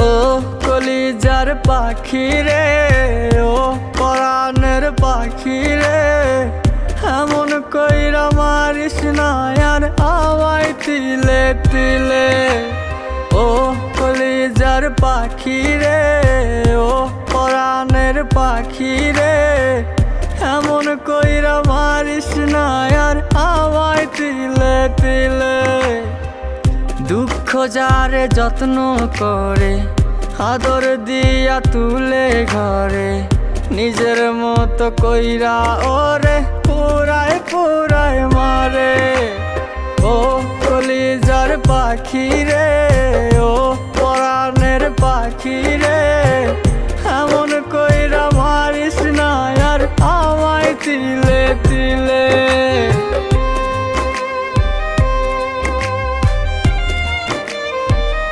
ও কলিজার পাখি রে, ও পরাণের পাখি রে, এমন কইরা মারিস না আর আমায় তিলে তিলে। ও কলিজার পাখি রে, ও পরাণের পাখি রে, এমন কইরা মারিস না আর আমায় তিলে তিলে। দুঃখ যারে যত্ন করে, আদর দিয়া তুলে ঘরে, নিজের মতো কইরা ওরে পুরায় পুরায় মারে। ও কলিজার পাখি রে, ও পরাণের পাখি রে,